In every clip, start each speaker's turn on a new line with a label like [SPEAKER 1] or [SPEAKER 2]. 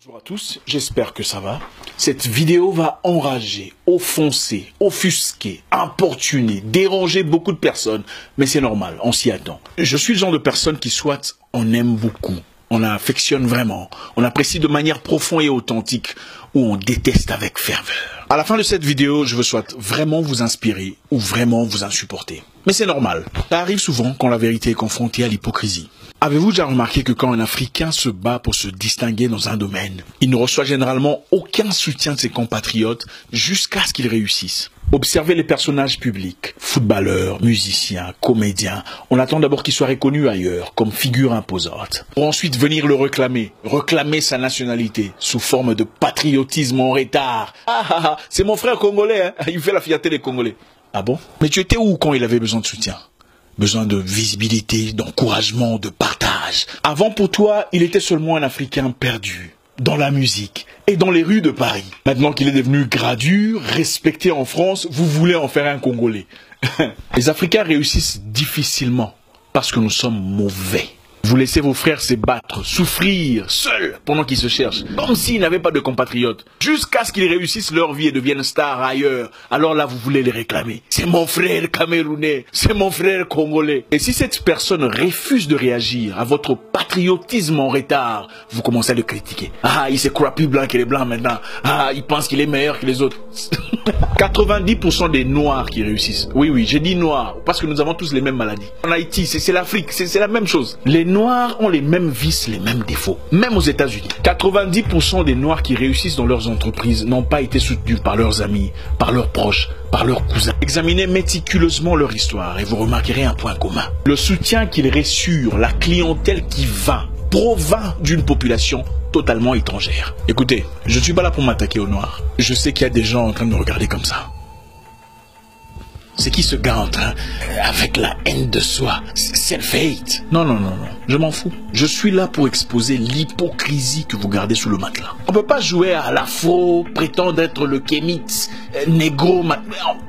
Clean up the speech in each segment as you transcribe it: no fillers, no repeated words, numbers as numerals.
[SPEAKER 1] Bonjour à tous, j'espère que ça va. Cette vidéo va enrager, offenser, offusquer, importuner, déranger beaucoup de personnes. Mais c'est normal, on s'y attend. Je suis le genre de personne qui soit on aime beaucoup, on affectionne vraiment, on apprécie de manière profonde et authentique, ou on déteste avec ferveur. À la fin de cette vidéo, je veux soit vraiment vous inspirer ou vraiment vous insupporter. Mais c'est normal, ça arrive souvent quand la vérité est confrontée à l'hypocrisie. Avez-vous déjà remarqué que quand un Africain se bat pour se distinguer dans un domaine, il ne reçoit généralement aucun soutien de ses compatriotes jusqu'à ce qu'il réussisse? Observez les personnages publics, footballeurs, musiciens, comédiens. On attend d'abord qu'ils soient reconnus ailleurs, comme figure imposante, pour ensuite venir le réclamer sa nationalité, sous forme de patriotisme en retard. Ah, c'est mon frère congolais, hein? Il fait la fierté des Congolais. Ah bon? Mais tu étais où quand il avait besoin de soutien? Besoin de visibilité, d'encouragement, de partage. Avant, pour toi, il était seulement un Africain perdu, dans la musique et dans les rues de Paris. Maintenant qu'il est devenu gradure, respecté en France, vous voulez en faire un Congolais. Les Africains réussissent difficilement parce que nous sommes mauvais. Vous laissez vos frères se battre, souffrir, seuls, pendant qu'ils se cherchent, comme s'ils n'avaient pas de compatriotes, jusqu'à ce qu'ils réussissent leur vie et deviennent stars ailleurs. Alors là, vous voulez les réclamer. C'est mon frère camerounais, c'est mon frère congolais. Et si cette personne refuse de réagir à votre patriotisme en retard, vous commencez à le critiquer. Ah, il se croit plus blanc que les blancs maintenant. Ah, il pense qu'il est meilleur que les autres. 90% des noirs qui réussissent. Oui, j'ai dit noirs, parce que nous avons tous les mêmes maladies. En Haïti, c'est l'Afrique, c'est la même chose. Les noirs ont les mêmes vices, les mêmes défauts. Même aux États-Unis. 90% des noirs qui réussissent dans leurs entreprises n'ont pas été soutenus par leurs amis, par leurs proches, par leurs cousins. Examinez méticuleusement leur histoire et vous remarquerez un point commun. Le soutien qu'ils reçurent, la clientèle qui va, provint d'une population totalement étrangère. Écoutez, je ne suis pas là pour m'attaquer aux noirs. Je sais qu'il y a des gens en train de me regarder comme ça. C'est qui ce gars en train, avec la haine de soi, self-hate? Non, je m'en fous. Je suis là pour exposer l'hypocrisie que vous gardez sous le matelas. On peut pas jouer à l'afro, prétendre être le kémite, négro,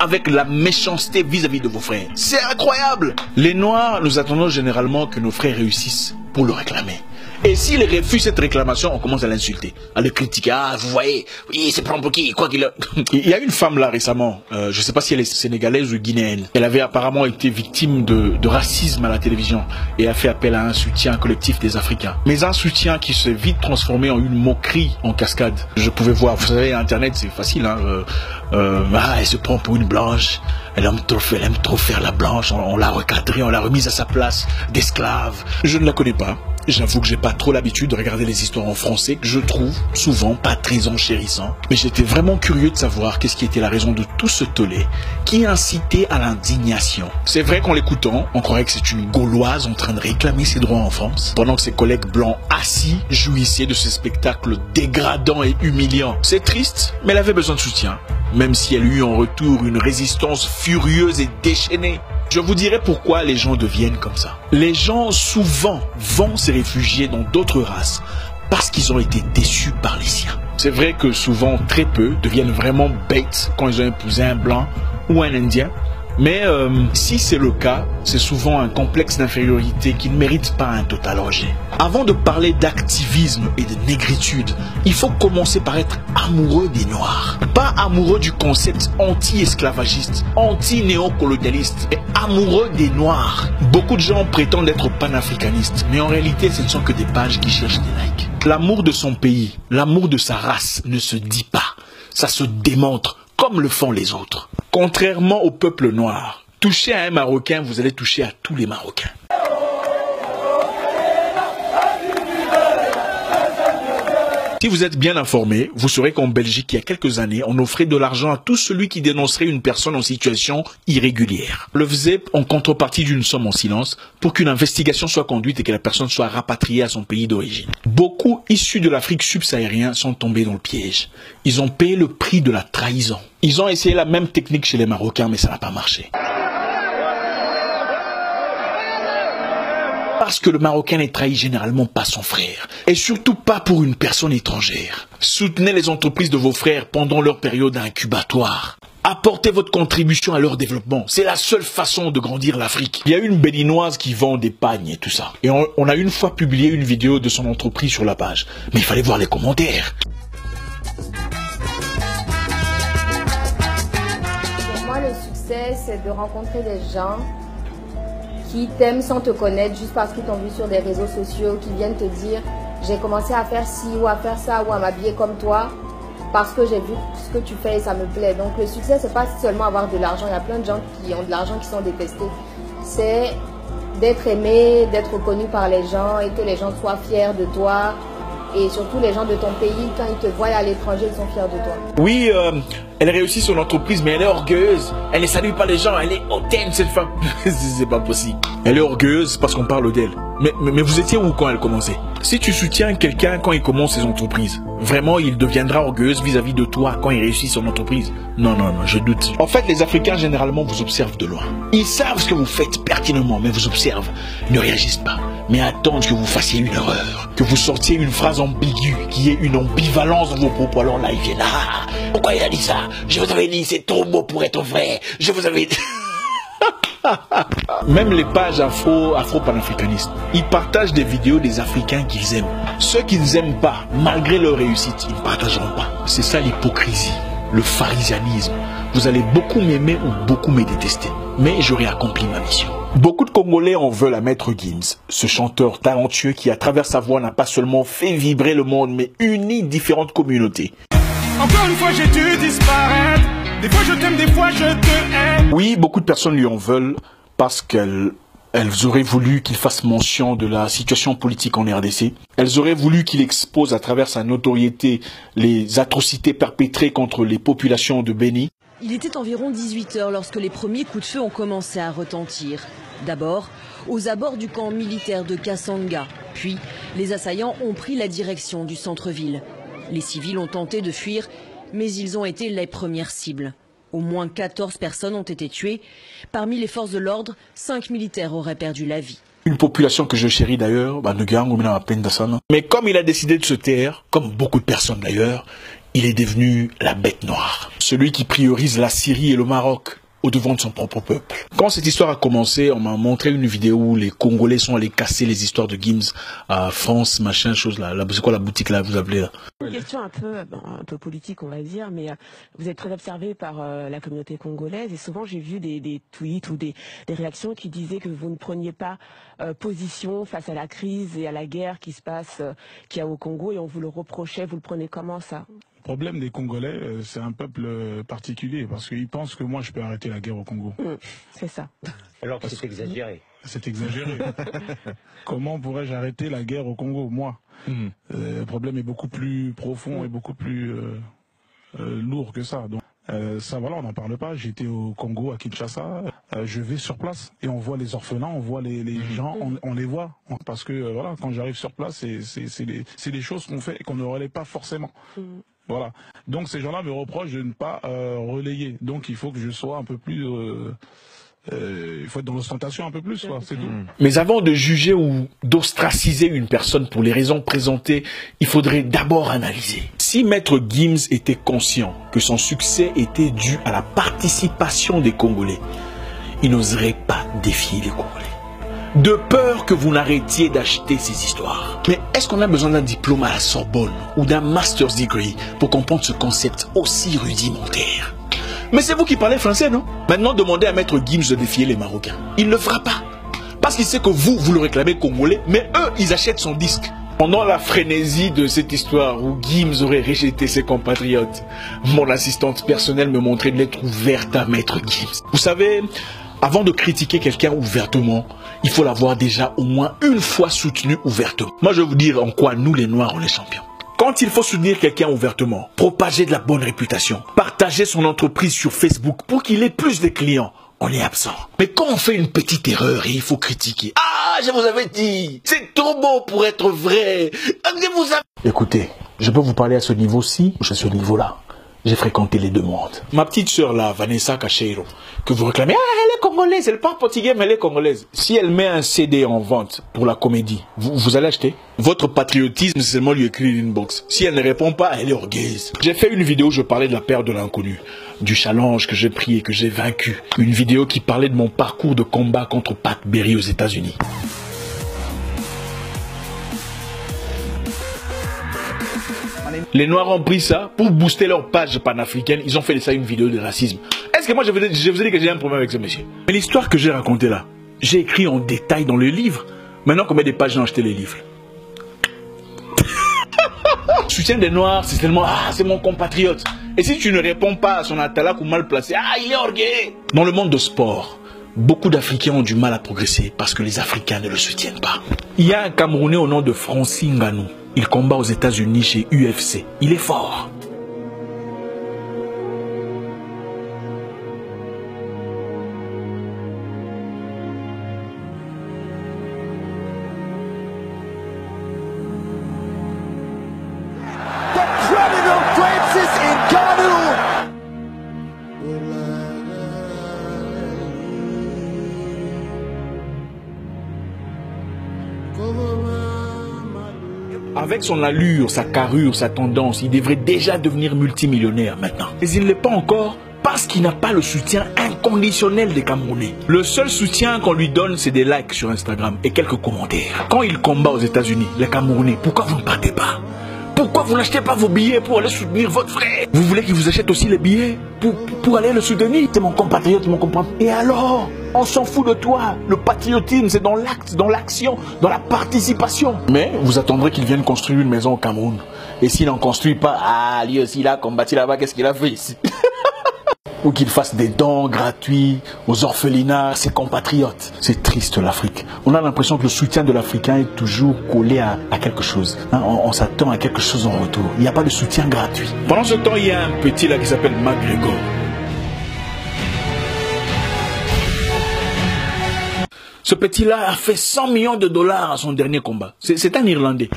[SPEAKER 1] avec la méchanceté vis-à-vis de vos frères. C'est incroyable! Les noirs, nous attendons généralement que nos frères réussissent pour le réclamer. Et s'il refuse cette réclamation, on commence à l'insulter, à le critiquer. Ah, vous voyez, il se prend pour qui? Quoi qu'il a... Il y a une femme là récemment, je ne sais pas si elle est sénégalaise ou guinéenne. Elle avait apparemment été victime de racisme à la télévision et a fait appel à un soutien collectif des Africains. Mais un soutien qui s'est vite transformé en une moquerie en cascade. Je pouvais voir, vous savez, Internet c'est facile, hein. Elle se prend pour une blanche. Elle aime trop faire la blanche. On l'a recadrée, on l'a remise à sa place d'esclave. Je ne la connais pas. J'avoue que j'ai pas trop l'habitude de regarder les histoires en français, que je trouve souvent pas très enchérissant. Mais j'étais vraiment curieux de savoir qu'est-ce qui était la raison de tout ce tollé qui incitait à l'indignation. C'est vrai qu'en l'écoutant, on croirait que c'est une Gauloise en train de réclamer ses droits en France, pendant que ses collègues blancs assis jouissaient de ce spectacle dégradant et humiliant. C'est triste, mais elle avait besoin de soutien, même si elle eut en retour une résistance furieuse et déchaînée. Je vous dirai pourquoi les gens deviennent comme ça. Les gens souvent vont se réfugier dans d'autres races parce qu'ils ont été déçus par les siens. C'est vrai que souvent très peu deviennent vraiment bêtes quand ils ont épousé un blanc ou un indien. Mais si c'est le cas, c'est souvent un complexe d'infériorité qui ne mérite pas un total rejet. Avant de parler d'activisme et de négritude, il faut commencer par être amoureux des Noirs. Pas amoureux du concept anti-esclavagiste, anti-néocolonialiste, mais amoureux des Noirs. Beaucoup de gens prétendent être panafricanistes, mais en réalité, ce ne sont que des pages qui cherchent des likes. L'amour de son pays, l'amour de sa race ne se dit pas, ça se démontre comme le font les autres. Contrairement au peuple noir, toucher à un Marocain, vous allez toucher à tous les Marocains. Si vous êtes bien informé, vous saurez qu'en Belgique, il y a quelques années, on offrait de l'argent à tout celui qui dénoncerait une personne en situation irrégulière. On le faisait en contrepartie d'une somme en silence pour qu'une investigation soit conduite et que la personne soit rapatriée à son pays d'origine. Beaucoup issus de l'Afrique subsaharienne sont tombés dans le piège. Ils ont payé le prix de la trahison. Ils ont essayé la même technique chez les Marocains, mais ça n'a pas marché. Parce que le Marocain ne trahit généralement pas son frère. Et surtout pas pour une personne étrangère. Soutenez les entreprises de vos frères pendant leur période incubatoire. Apportez votre contribution à leur développement. C'est la seule façon de grandir l'Afrique. Il y a une Béninoise qui vend des pagnes et tout ça. Et on a une fois publié une vidéo de son entreprise sur la page. Mais il fallait voir les commentaires.
[SPEAKER 2] Pour moi, le succès, c'est de rencontrer des gens qui t'aiment sans te connaître, juste parce qu'ils t'ont vu sur des réseaux sociaux, qui viennent te dire « j'ai commencé à faire ci ou à faire ça ou à m'habiller comme toi ». Parce que j'ai vu ce que tu fais et ça me plaît. Donc le succès, c'est pas seulement avoir de l'argent. Il y a plein de gens qui ont de l'argent qui sont détestés. C'est d'être aimé, d'être reconnu par les gens et que les gens soient fiers de toi. Et surtout les gens de ton pays, quand ils te voient à l'étranger, ils sont fiers de toi.
[SPEAKER 1] Oui, elle réussit son entreprise, mais elle est orgueilleuse. Elle ne salue pas les gens, elle est hautaine cette femme. C'est pas possible. Elle est orgueilleuse parce qu'on parle d'elle. Mais vous étiez où quand elle commençait? Si tu soutiens quelqu'un quand il commence ses entreprises, vraiment il deviendra orgueilleuse vis-à-vis de toi quand il réussit son entreprise? Non, je doute. En fait, les Africains généralement vous observent de loin. Ils savent ce que vous faites pertinemment, mais vous observent. Ils ne réagissent pas, mais attendent que vous fassiez une erreur, que vous sortiez une phrase ambiguë, qui ait une ambivalence dans vos propos. Alors là, ils viennent là. Pourquoi il a dit ça? Je vous avais dit, c'est trop beau pour être vrai. Je vous avais dit... Même les pages afro-panafricanistes, ils partagent des vidéos des Africains qu'ils aiment. Ceux qu'ils n'aiment pas, malgré leur réussite, ils ne partageront pas. C'est ça l'hypocrisie, le pharisianisme. Vous allez beaucoup m'aimer ou beaucoup me détester, mais j'aurai accompli ma mission. Beaucoup de Congolais en veulent à Maître Gims, ce chanteur talentueux qui, à travers sa voix, n'a pas seulement fait vibrer le monde, mais uni différentes communautés.
[SPEAKER 3] Encore une fois, j'ai dû disparaître. Des fois je t'aime, des fois je te hais.
[SPEAKER 1] Oui, beaucoup de personnes lui en veulent parce qu'elles auraient voulu qu'il fasse mention de la situation politique en RDC. Elles auraient voulu qu'il expose à travers sa notoriété les atrocités perpétrées contre les populations de Béni.
[SPEAKER 4] Il était environ 18 h lorsque les premiers coups de feu ont commencé à retentir. D'abord, aux abords du camp militaire de Kasanga. Puis, les assaillants ont pris la direction du centre-ville. Les civils ont tenté de fuir, mais ils ont été les premières cibles. Au moins 14 personnes ont été tuées. Parmi les forces de l'ordre, 5 militaires auraient perdu la vie. Une population que je chéris d'ailleurs, mais comme il a décidé de se taire, comme beaucoup de personnes d'ailleurs, il est devenu la bête noire. Celui qui priorise la Syrie et le Maroc au devant de son propre peuple. Quand cette histoire a commencé, on m'a montré une vidéo où les Congolais sont allés casser les histoires de Gims à France, machin, chose là. C'est quoi la boutique là, vous appelez là?
[SPEAKER 5] Une question un peu politique, on va dire, mais vous êtes très observé par la communauté congolaise et souvent j'ai vu des tweets ou des réactions qui disaient que vous ne preniez pas position face à la crise et à la guerre qui se passe, qu'il y a au Congo et on vous le reprochait. Vous le prenez comment ça?
[SPEAKER 6] Le problème des Congolais, c'est un peuple particulier parce qu'ils pensent que moi je peux arrêter la guerre au Congo.
[SPEAKER 5] C'est ça.
[SPEAKER 7] Alors que c'est exagéré.
[SPEAKER 6] C'est exagéré. Comment pourrais-je arrêter la guerre au Congo, moi? Le problème est beaucoup plus profond et beaucoup plus lourd que ça. Donc, ça, voilà, on n'en parle pas. J'étais au Congo, à Kinshasa. Je vais sur place et on voit les orphelins, on voit les gens, on les voit. Parce que, voilà, quand j'arrive sur place, c'est des choses qu'on fait et qu'on ne relaie pas forcément. Voilà. Donc ces gens-là me reprochent de ne pas relayer. Donc il faut que je sois un peu plus... il faut être dans l'ostentation un peu plus, c'est tout.
[SPEAKER 1] Mais avant de juger ou d'ostraciser une personne pour les raisons présentées, il faudrait d'abord analyser. Si Maître Gims était conscient que son succès était dû à la participation des Congolais, il n'oserait pas défier les Congolais. De peur que vous n'arrêtiez d'acheter ces histoires. Mais est-ce qu'on a besoin d'un diplôme à la Sorbonne ou d'un master's degree pour comprendre ce concept aussi rudimentaire? Mais c'est vous qui parlez français, non? Maintenant, demandez à Maître Gims de défier les Marocains. Il ne le fera pas. Parce qu'il sait que vous le réclamez congolais, mais eux, ils achètent son disque. Pendant la frénésie de cette histoire où Gims aurait rejeté ses compatriotes, mon assistante personnelle me montrait une lettre ouverte à Maître Gims. Vous savez, avant de critiquer quelqu'un ouvertement, il faut l'avoir déjà au moins une fois soutenu ouvertement. Moi, je vais vous dire en quoi nous, les Noirs, on est champions. Quand il faut soutenir quelqu'un ouvertement, propager de la bonne réputation, partager son entreprise sur Facebook pour qu'il ait plus de clients, on est absent. Mais quand on fait une petite erreur et il faut critiquer, ah, je vous avais dit, c'est trop beau pour être vrai. Écoutez, je peux vous parler à ce niveau-ci ou à ce niveau-là. J'ai fréquenté les deux mondes. Ma petite sœur là, Vanessa Cacheiro, que vous réclamez, ah, elle est congolaise, elle parle portugais, mais elle est congolaise. Si elle met un CD en vente pour la comédie, vous allez acheter? Votre patriotisme, c'est seulement lui écrire une inbox. Si elle ne répond pas, elle est orgueilleuse. J'ai fait une vidéo où je parlais de la peur de l'inconnu, du challenge que j'ai pris et que j'ai vaincu. Une vidéo qui parlait de mon parcours de combat contre Pat Berry aux États-Unis. Les Noirs ont pris ça pour booster leur page panafricaine. Ils ont fait de ça une vidéo de racisme. Est-ce que moi je vous ai dit que j'ai un problème avec ce monsieur? Mais l'histoire que j'ai racontée là, j'ai écrit en détail dans le livre. Maintenant, combien de pages j'ai acheté les livres? Soutien des Noirs, c'est tellement, ah, c'est mon compatriote. Et si tu ne réponds pas à son atalak ou mal placé, ah, il est orgueilleux. Dans le monde de sport, beaucoup d'Africains ont du mal à progresser parce que les Africains ne le soutiennent pas. Il y a un Camerounais au nom de Francis Ngannou. Il combat aux États-Unis chez UFC. Il est fort. Avec son allure, sa carrure, sa tendance, il devrait déjà devenir multimillionnaire maintenant. Mais il ne l'est pas encore parce qu'il n'a pas le soutien inconditionnel des Camerounais. Le seul soutien qu'on lui donne, c'est des likes sur Instagram et quelques commentaires. Quand il combat aux États-Unis, les Camerounais, pourquoi vous ne partez pas? Pourquoi vous n'achetez pas vos billets pour aller soutenir votre frère? Vous voulez qu'il vous achète aussi les billets pour aller le soutenir? C'est mon compatriote, mon compatriote. Et alors? On s'en fout de toi. Le patriotisme, c'est dans l'acte, dans l'action, dans la participation. Mais vous attendrez qu'il vienne construire une maison au Cameroun. Et s'il n'en construit pas, ah, lui aussi, il a combattu là-bas, qu'est-ce qu'il a fait ici? Ou qu'il fasse des dons gratuits aux orphelinats, ses compatriotes. C'est triste l'Afrique. On a l'impression que le soutien de l'Africain est toujours collé à quelque chose. Hein, on s'attend à quelque chose en retour. Il n'y a pas de soutien gratuit. Pendant ce temps, il y a un petit là qui s'appelle McGregor. Ce petit-là a fait 100 millions de dollars à son dernier combat. C'est un Irlandais.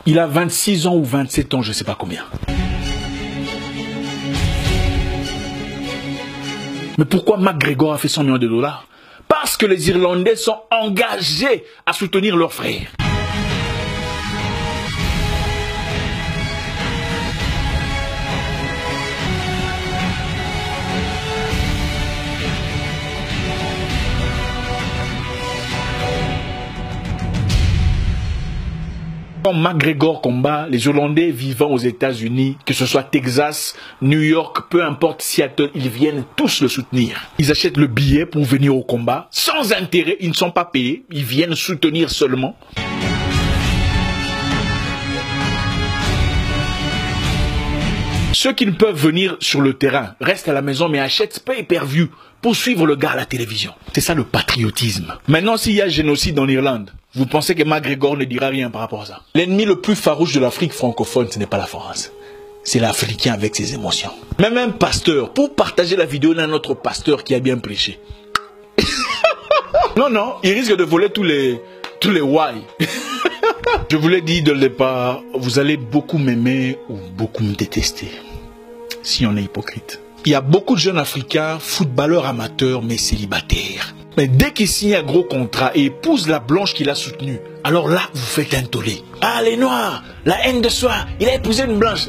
[SPEAKER 1] Il a 26 ans ou 27 ans, je ne sais pas combien. Mais pourquoi McGregor a fait 100 millions de dollars? Parce que les Irlandais sont engagés à soutenir leurs frères. Quand McGregor combat, les Irlandais vivant aux États-Unis, que ce soit Texas, New York, peu importe Seattle, ils viennent tous le soutenir. Ils achètent le billet pour venir au combat, sans intérêt, ils ne sont pas payés, ils viennent soutenir seulement. Ceux qui ne peuvent venir sur le terrain restent à la maison mais achètent pay-per-view pour suivre le gars à la télévision. C'est ça le patriotisme. Maintenant, s'il y a génocide en Irlande, vous pensez que McGregor ne dira rien par rapport à ça? L'ennemi le plus farouche de l'Afrique francophone, ce n'est pas la France. C'est l'Africain avec ses émotions. Même un pasteur, pour partager la vidéo d'un autre pasteur qui a bien prêché. Non, il risque de voler tous les why. Je vous l'ai dit dès le départ, vous allez beaucoup m'aimer ou beaucoup me détester. Si on est hypocrite. Il y a beaucoup de jeunes Africains, footballeurs amateurs, mais célibataires. Mais dès qu'il signe un gros contrat et épouse la blanche qu'il a soutenue, alors là, vous faites un tollé. Ah, les Noirs, la haine de soi, il a épousé une blanche.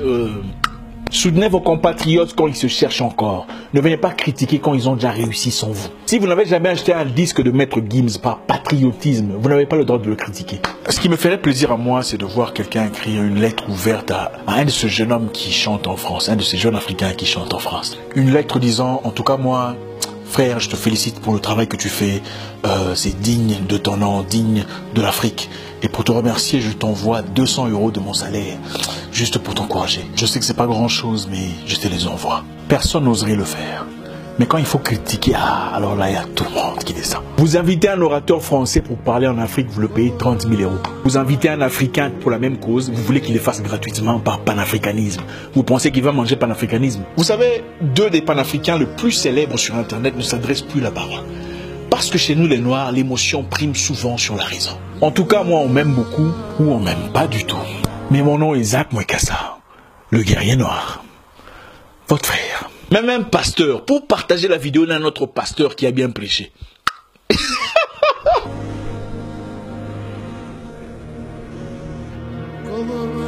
[SPEAKER 1] Soutenez vos compatriotes quand ils se cherchent encore. Ne venez pas critiquer quand ils ont déjà réussi sans vous. Si vous n'avez jamais acheté un disque de Maître Gims par patriotisme, vous n'avez pas le droit de le critiquer. Ce qui me ferait plaisir à moi, c'est de voir quelqu'un écrire une lettre ouverte à un de ces jeunes hommes qui chantent en France, un de ces jeunes Africains qui chantent en France. Une lettre disant, en tout cas moi, frère, je te félicite pour le travail que tu fais. C'est digne de ton nom, digne de l'Afrique. Et pour te remercier, je t'envoie 200 € de mon salaire, juste pour t'encourager. Je sais que c'est pas grand chose, mais je te les envoie. Personne n'oserait le faire. Mais quand il faut critiquer, alors là, il y a tout le monde qui descend. Vous invitez un orateur français pour parler en Afrique, vous le payez 30 000 €. Vous invitez un Africain pour la même cause, vous voulez qu'il le fasse gratuitement par panafricanisme. Vous pensez qu'il va manger panafricanisme. Vous savez, 2 des panafricains les plus célèbres sur Internet ne s'adressent plus là-bas. Parce que chez nous les Noirs, l'émotion prime souvent sur la raison. En tout cas, moi on m'aime beaucoup ou on m'aime pas du tout. Mais mon nom est Zach Mwekassa, le guerrier noir. Votre frère. Mais même pasteur, pour partager la vidéo d'un autre pasteur qui a bien prêché.
[SPEAKER 8] Como